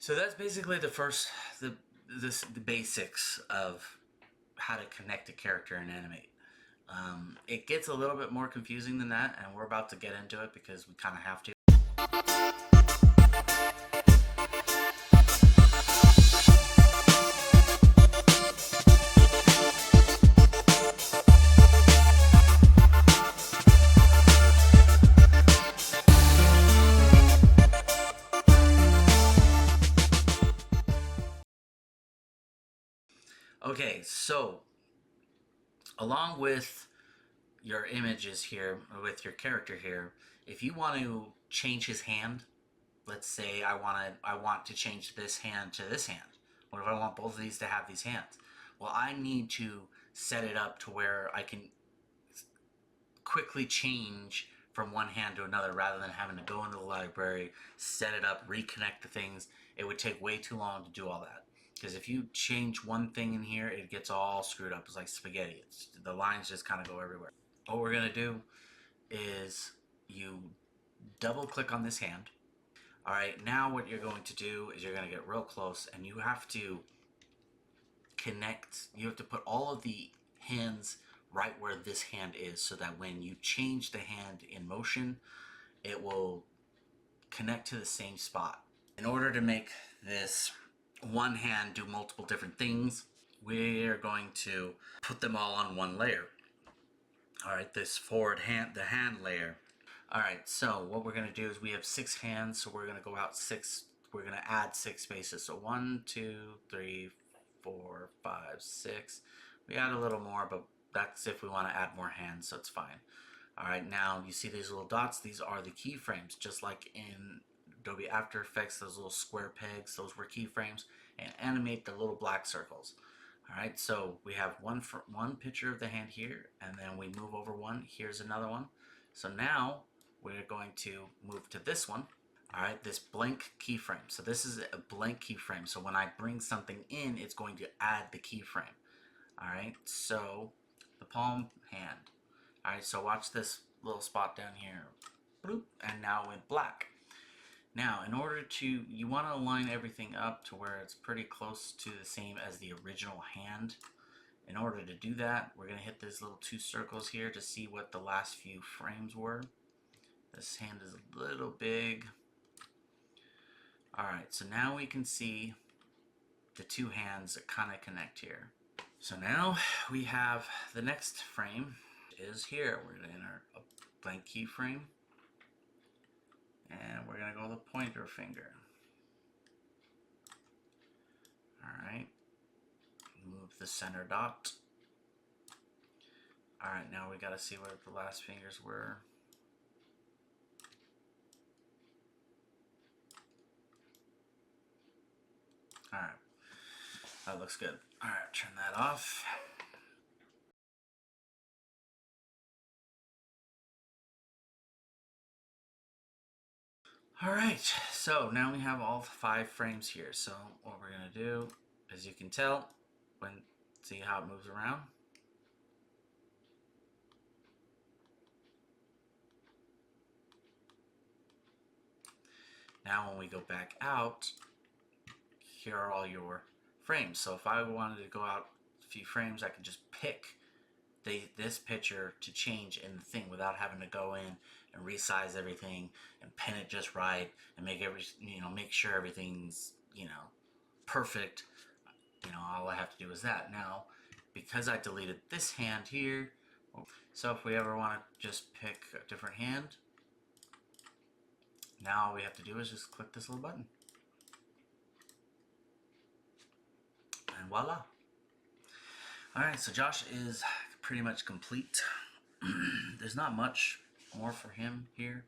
So that's basically the basics of how to connect a character in Animate. It gets a little bit more confusing than that, and we're about to get into it because we kind of have to. Okay, so along with your images here, with your character here, if you want to change his hand, let's say I want to change this hand to this hand. What if I want both of these to have these hands? Well, I need to set it up to where I can quickly change from one hand to another rather than having to go into the library, set it up, reconnect the things. It would take way too long to do all that. Because if you change one thing in here, it gets all screwed up. It's like spaghetti. The lines just kind of go everywhere. What we're going to do is you double click on this hand. All right, now what you're going to do is you're going to get real close and you have to connect. You have to put all of the hands right where this hand is so that when you change the hand in motion, it will connect to the same spot. In order to make this one hand do multiple different things, we're going to put them all on one layer. All right, this forward hand, the hand layer. All right, so what we're going to do is we have 6 hands, so we're going to go out 6. We're going to add 6 spaces. So 1, 2, 3, 4, 5, 6. We add a little more, but that's if we want to add more hands, so it's fine. All right, now you see these little dots. These are the keyframes, just like in Adobe After Effects, those little square pegs, those were keyframes, and animate the little black circles. All right, so we have one picture of the hand here, and then we move over one. Here's another one. So now we're going to move to this one. All right, this blank keyframe. So this is a blank keyframe. So when I bring something in, it's going to add the keyframe. All right, so the palm hand. All right, so watch this little spot down here. Bloop, and now in black. Now, in order to, you want to line everything up to where it's pretty close to the same as the original hand. In order to do that, we're going to hit these little 2 circles here to see what the last few frames were. This hand is a little big. Alright, so now we can see the 2 hands that kind of connect here. So now we have the next frame is here. We're going to enter a blank keyframe. And we're going to go the pointer finger. Alright, move the center dot. Alright, now we got to see what the last fingers were. Alright, that looks good. Alright, turn that off. Alright, so now we have all 5 frames here. So what we're going to do, as you can tell, see how it moves around? Now when we go back out, here are all your frames. So if I wanted to go out a few frames, I could just pick this picture to change in the thing without having to go in and resize everything and pin it just right and make make sure everything's perfect. All I have to do is that. Now, because I deleted this hand here, so if we ever want to just pick a different hand, now all we have to do is just click this little button. And voila. Alright, so Josh is pretty much complete. There's not much more for him here.